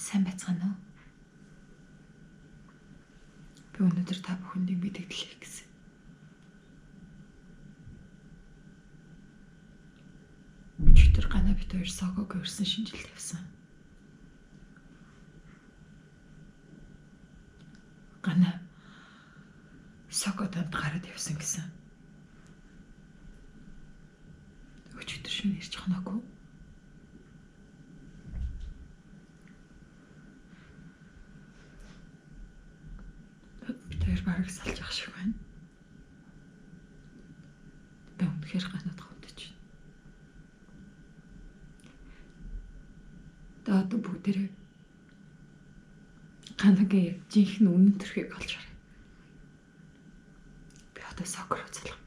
Сайн байцгаана уу? Би өнөөдөр та бүхэндээ мэдээлэх гэсэн. Өчигдөр гана бит хоёр согог өрсөн шинжилт тавьсан. Гана согодод гараад явсан гэсэн. Өчигдөр шөнө ирж хоноогүй. Тэр бараг салж ах шиг байна. Би үнэхээр ганаад хөвдөж байна. Даад бүгдээрээ ганагийн жинхэнэ үнэн төрхийг олж харъя. Би одоо сокер үзэлээ.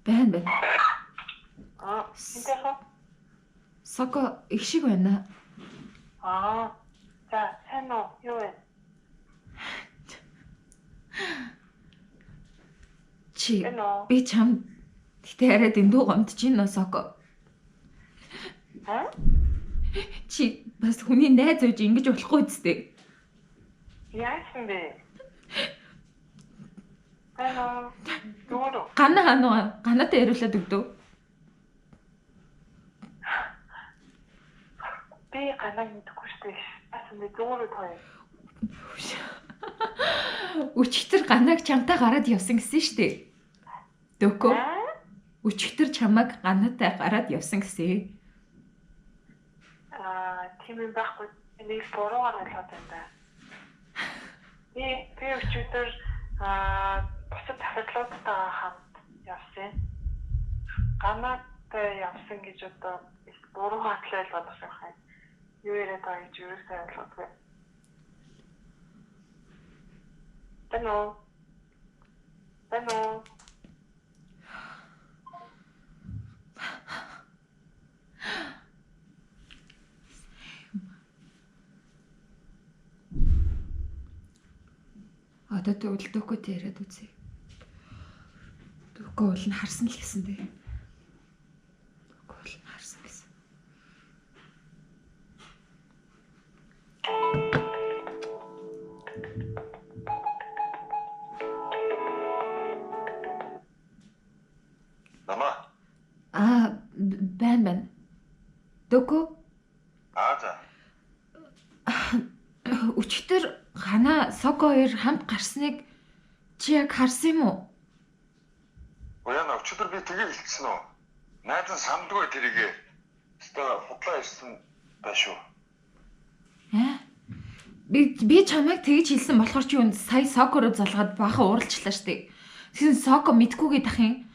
Байна. Энтэйхэ? Соко их шиг байна. За, сайн уу? Юу вэ? Чи би чам гэтээ арай дэндүү гомдож байна Соко. Чи бас хүний найз ууж ингэж болохгүй үстэй. Яасан бэ? Hello. Дөрөв. Ганатай яриулаад өгдөө. Би ганаг мэдгүй штэ. Асан би дөрөв тоо. Өчигдөр ганаг чамтай гараад явсан гэсэн штэ. Дөөкөө. Өчигдөр чамайг ганатай гараад явсан гэсэн. Тийм юм байхгүй. Нэг буруугаар ойлгоод байна. Би өчигдөр бусад тахирлуудтай хамт явсан. Ганатай явсан гэж одоо буруугаар ойлгоод байгаа юм. Юу яриад байгаа гэж юусаа ойлгохгүй. Тано. Одоо тэгвэл дөөкөт яриад үзье. Дөөкөө бол нь харсан л гэсэн дээ. Дөөкөө бол нь харсан гэсэн. Мама. Байна. Дөөкөө? За. Өчигдөр Гана Соко хоёр хамт гарсныг чи яг харсан юм уу? Яна өчигдөр би тэгээ хэлсэн үү? Найз нь самдгүй тэрийгээ. Өстө худлаа ирсэн байшгүй. Би чамайг тэгж хэлсэн болохоор чи үнд сая Соко руу залгаад баахан уралчлаа штэ. Тэгсэн Соко мэдгүйгээд ах юм.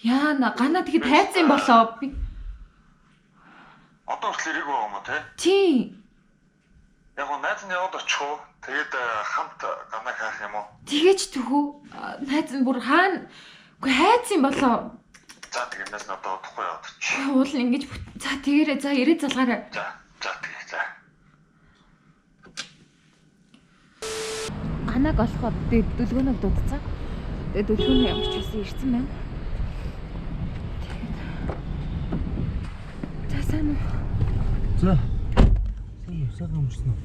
Яна Гана тэгээ тайцсан болоо. Би одоо хүртэл ирээгүй байгаа юм уу те? Тий. Яг гоо найз нь яваад очихоо. Тэгээд хамт ганаа хаах юм уу? Тэгэж төхөө. Найз нь бүр хаана үгүй хайцсан болоо. За тэгээс нь одоо удахгүй яваад чи. Уул ингэж за тэгээрээ за ирээ залгаарай. За тэгээ за. Ганаг олоход дүлгөөнөг дуудцаа. Тэгээд дүлгөөнөө ямар ч үсэн ирсэн байна. За сайн уу? За. Сайхан амарсан уу?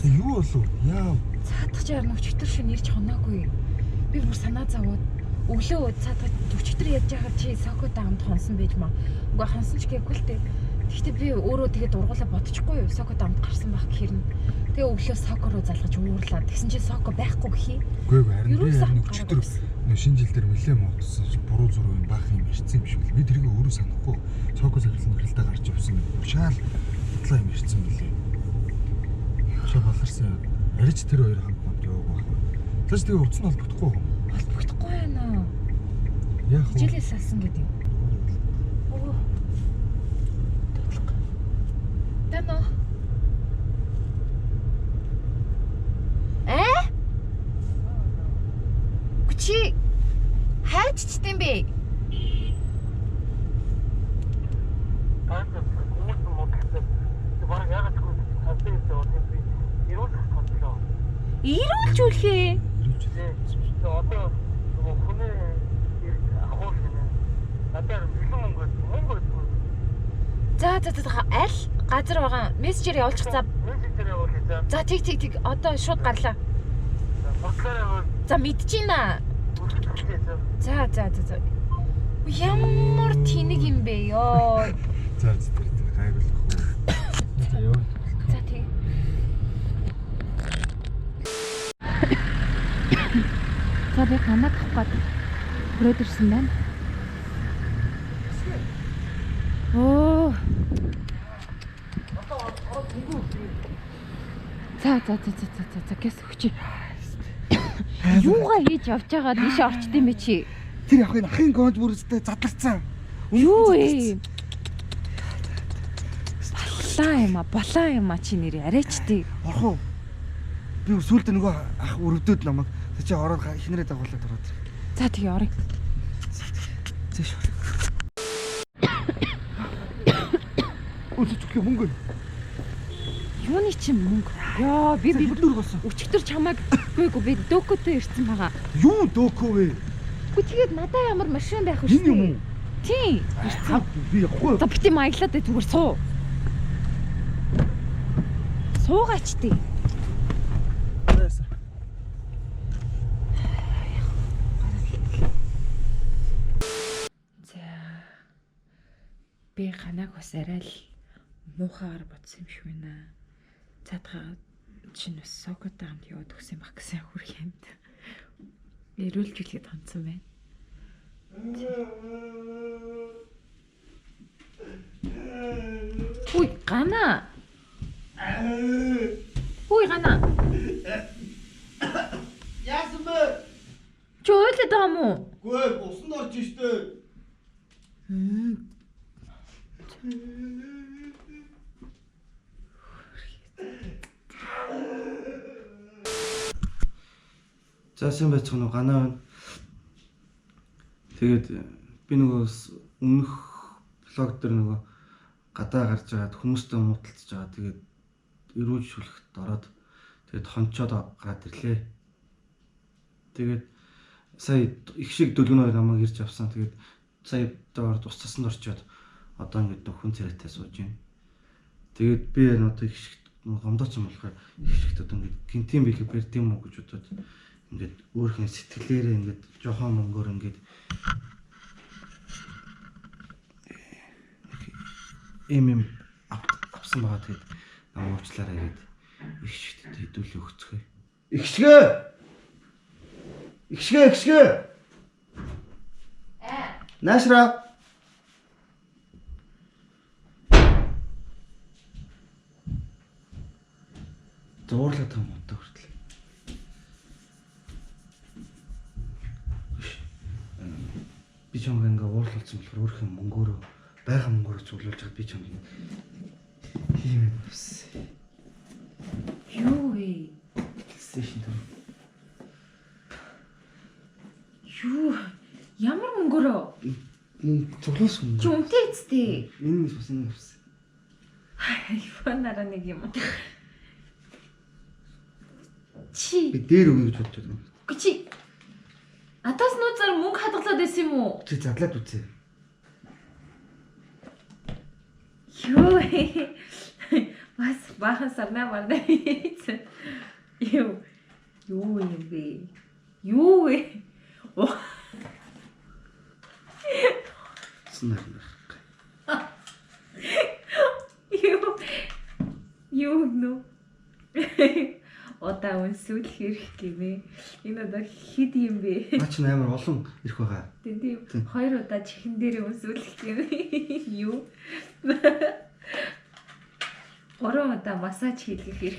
Юу болов? Яа. Цаадах чаар өчтөр шөнө ирж хоноогүй. Би бүр санаа зовоод өглөө цаадах өчтөр яаж яхад чи Сокотой хамт хонсон байж маа. Угаа хонсон ч гээгүй л дээ. Гэхдээ би өөрөө тэгээд ургуулаа бодчихгүй юу? Сокотой хамт гарсан байх гэхээр нь. Тэгээ өглөө Соко руу залгаж уурлаа. Тэгсэн чи Соко байхгүй гэхий. Үгүй харин өчтөр шинэ жил дээр нэлээ муудсан буруу зураг юм баах юм ирсэн юм шиг л. Би тэрийг өөрөө санахгүй. Соко захирлын хэрэлдэ гарч явсан. Шаал худлаа юм ирсэн билээ. Шаа баларсан. Арич тэр хоёр хамт яваагүй байна. Тэгэж тэгээ утас нь холбогдохгүй юм. Холбогдохгүй байна. Яг уу. Жилээс салсан гэдэг. Оо. Тано. Ирүүлжүүлээ. Одоо нөгөө хүний агуул гэнэ. Надаар бэлэн мөнгө өгдөг. За аль газар байгаа мессежээр явуулчих за. Мессежээр явуулъя за. За тэг. Одоо шууд гарлаа. За мэдчихэйна. За. Ямар тэнэг юм бэ ёо. За тэр гайгуулах уу. За ёо. За тэг. За би ханаад авах гээд өрөөд ирсэн байна. Оо. За гэс өгчий. Юугаа хийж явж байгаа тийш орчд юм бэ чи? Тэр явах энэ ахын гонж бүрстэй задарсан. Юу ээ? Балаа юм а чи нэр арайч тий. Орох уу? Би сүултээ нөгөө ах өрөвдөд намайг чи ороод ихнэрээ дагуулад ороод. За тэгээ орё. Зэш. Өчигдөр мөнгө. Юуны чи мөнгө? Яа би дүр болсон. Өчигдөр чамайг үгүй би дөкөтэй ирсэн байгаа. Юу дөкөө вэ? Үгүй тэгээд надаа ямар машин байх вэ? Энэ юм уу? Тий. Ирсэн. Би явахгүй. За бити маяглаад бай зүгээр суу. Суугаач тий. За. Би ганаг бас арай л муухайгаар бодсон юм шиг байна. Цаатгаа чинь бас сокотанд яваад өгсөн байх гэсэн хүрх юмд. Ирүүлжүүлээд хонцсон байна. Ой, гана. Яасан бэ? Чи ойлоод байгаа мó? Гүй, усанд орж штэ. За сайн байцгаана уу ганаа байна. Тэгээд би нөгөө өмнөх блог дээр нөгөө гадаа гарч байгаад хүмүүстэй муудалцж байгаа. Тэгээд эрүүжүүлэхэд ороод тэгээд хончоод гараад ирлээ. Тэгээд сая их шиг дөлгөн хоёр намайг ирж авсан. Тэгээд сая доор ус цасанд орчоод одоо ингээд нөхөн царайтай сууж байна. Тэгээд би одоо их шиг гомдооч юм болохоор их шигт одоо ингээд гинтийн бихэ бэрдэм үү гэж бодоод ингээд өөрхөн сэтгэлээрээ ингээд жохон мөнгөөр ингээд авсан байгаа. Тэгээд намайг уучлаарай гэдэг их шигт хэдүүлээ өгцгөө. Ихшгэ. Наашра. Зуурлаад байгаа юм уу хүртэл. Би ч ингээ уурлалцсан болохоор өөрхөн мөнгөөрөө байгаа мөнгөөрөө цуглуулж байгаа би ч юм хиймээ бассан. Юу вэ? Стейшн дээр. Юу? Ямар мөнгөөрөө? Цуглуулсан мөнгө. Чи үнтэй эцтэй. Энэ бас энэ авсан. Айфонаараа нэг юм. Чи Би дээр өгье гэж бодож байна. Үгүй чи атас нууцаар мөнгө хадгалаад байсан юм уу? Чи задлаад үзье. Юу бас бахан сарнаа мандаа. Юу юм бэ? Юу вэ? Снаар. Юу нөө? Одаа үнсүүл хэрэг гэмээ. Энэ одоо хэд юм бэ? Наач амар олон ирэх байгаа. Тийм. 2 удаа чихэн дээр үнсүүлэх гэмээ. Юу? 3 удаа массаж хийх хэрэг.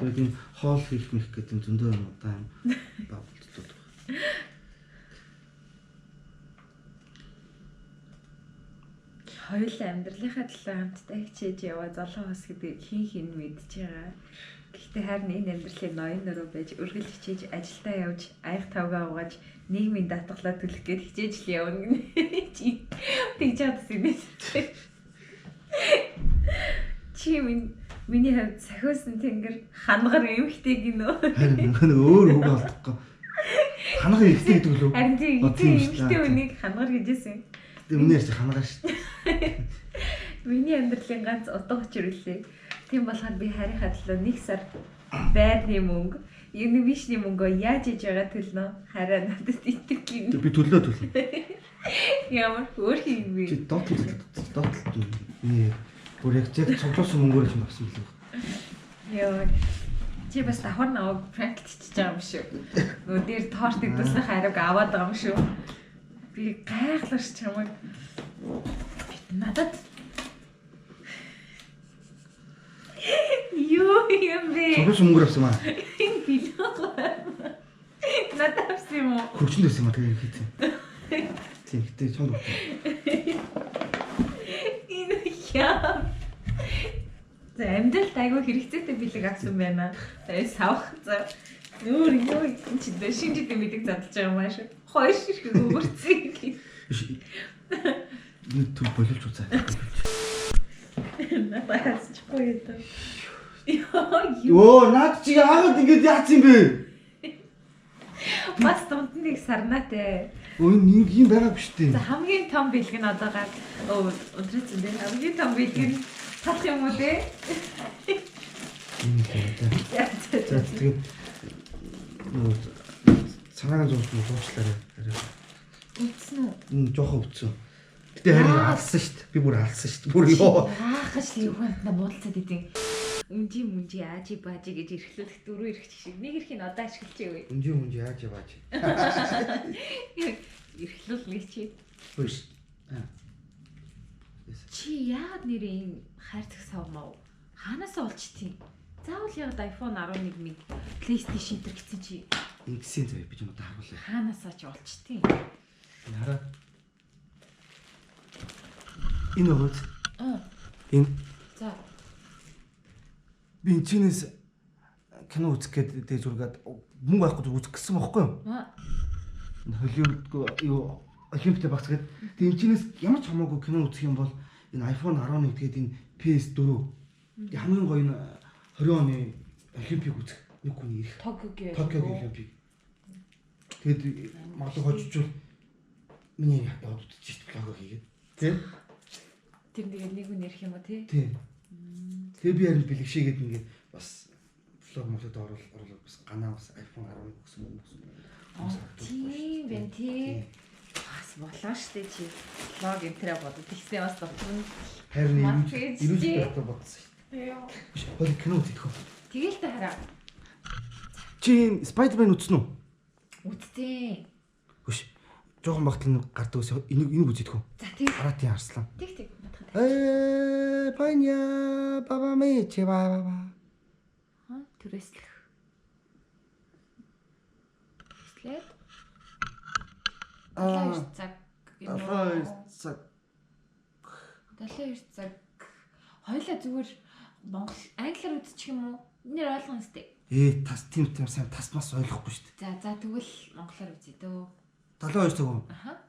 Тэгээд энэ хоол хийх мэх гэдэг зөндөө юм удаа бавлцдаг. Хоёул амьдралынхаа төлөө хамтдаа хичээж яваа золон хос гэдэг хин мэдж байгаа. Гэхдээ харин энэ амьдралын ноён нөрөө байж үргэлж хичээж ажилдаа явж аяг тавгаа угааж нийгмийн даатгалаа төлөх гээд хичээж л явна гэнэ. Чи тэгж чадсан юм. Чи минь Миний хувьд сахиусан тэнгэр хангар эмхтэй гинөө. Харин нэг өөр үг болдохгүй. Ханага ихтэй гэдэг лөө. Харин тийм эмхтэй үнийг хангар гэжсэн. Өмнө ярьж ханага шүү дээ. Миний амьдралын ганц утга учир үлээ. Тийм болохоор би харийнхаа төлөө 1 сар байрны мөнгө, Univision-ийн мөнгөө яаж иж байгаа төлнө хараа надад итгэв. Би төлөө. Ямар хөөрхи юм бэ? Чи доотлол. Миний бүр яг цуглуулсан мөнгөөр юм авсан билүү. Яа. Чи бас давхар наваг практикчж байгаа юм шүү. Нөгөө дээр тоортыг туслах хариуг аваад байгаа юм шүү. Би гайхлаарч чамайг надад юу юм бэ? Цуглуулсан мөнгөөр авсан маа. Надад авсан юм уу? Хөрчөнд байсан маа тэгээ хийсэн. Тийм гэтээ чонд өгч. Энэ яа. За амьдралд айгүй хэрэгцээтэй бэлэг авсан байна. Тэгээ савх. За нөр юу юм чи дэ шинжтэй бэлэг задлж байгаа юм ааш. Хоёр шиг өгөрцөө гэх. Нэг төр боловч үзаа. Надаас ч гоё даа. Йоо, наад чи яагаад ингэж яатсан бэ? Бас дунд нэг сарнаатай. Өө нэг юм байгаа биш үү? За хамгийн том бэлэг нь одоо гад өндрөөцөн дээ. Хамгийн том бэлэг нь тах юм уу те? За тэгээд цагаан зуршлаарай. Үтсэн үү? Жохон өвцөн. Гэтэ харин алсан шүү дээ. Би бүр алсан шүү дээ. Бүр ёо. Яахаш юугантаа буудалцаад идэв. Үнжи аажи баажи гэж эрхлүүлэх дөрөв эрхч шиг. Нэг эрхийг одоо ашиглаж явъя. Үнжи яаж яваач. Эрхлүүлнэ чи. Хөөс. Чи яагаад нэрийн хайрцаг сав мав? Хаанаас олж тийм? Заавал яг iPhone 11 нэг PlayStation төр гэсэн чи. Ингэсэн зав би ч надад харуулъя. Хаанаас ч олж тийм. Хараа. Энэ өгөөд. Энэ. За. Би чинээс кино үзэх гэдэг зургаад мөнгө байхгүй үзэх гэсэн байхгүй юу? Энэ Холливуд юу Олимпиад багц гэдэг. Тэгээ чинээс ямар ч хамаагүй кино үзэх юм бол энэ iPhone 11 тэгээд энэ PS4 хамгийн гоё нь 20 оны Олимпийг үзэх нэг хүний ирэх. Токиогийн Олимпик. Тэгээд магадгүй хожижвол миний яваад үзчих блог хийгээд. Тэ? Тэр нэг хүн ярих юм уу тий? Тий. Тэгээ би харин бэлгшээгээд ингээд бас блог мөсөд оруулаад бас ганаа бас iPhone 11 гэсэн юм байна. Тийм бэн тий. Бас болоо штэ чи. Блог энтрэ бодод тэгсэн бас дотор нь харин ирүүж бодсон шүү. Яа. Хол кино үзэх үү? Тэгэл та хараа. Чи Spider-Man үзсэн үү? Үзтээ. Хүш. Жохон багт нь гардаг ус энийг үзэх үү? За тий. Хараатын арслан. Тэг. Паня баба мэ баба. Түрээслэх. Слэд. цаг. 2 цаг. Хоёлаа зүгээр Монгол англиар үзчих юм уу? Нэр ойлгоно сте. Тийм сайн тасмас ойлгохгүй шүү дээ. За тэгвэл монголоор үзье дөө. 72 цаг уу? Аха.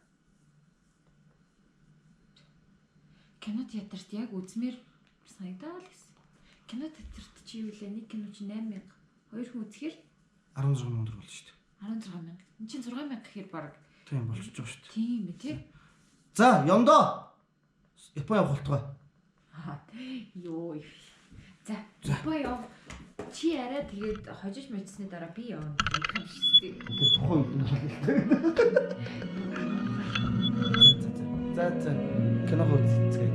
Кино театрт яг үзмээр санагдаад л гэсэн. Кино театрт чи юу лээ? Нэг кино чи 8000. Хоёр хүн үзэхээр 16 мянга болж шүү дээ. 16000. Энд чинь 6000 гэхээр баг. Тийм болчихж байгаа шүү дээ. Тийм ээ тий. За, ёндоо. Япон явуултгай. Йоо. За, Япон яв. Чи арай тэгээд хожиж мэдсэний дараа би явна гэх юм шиг. Тухайн үед нь хэлээ. За. Кино үзье.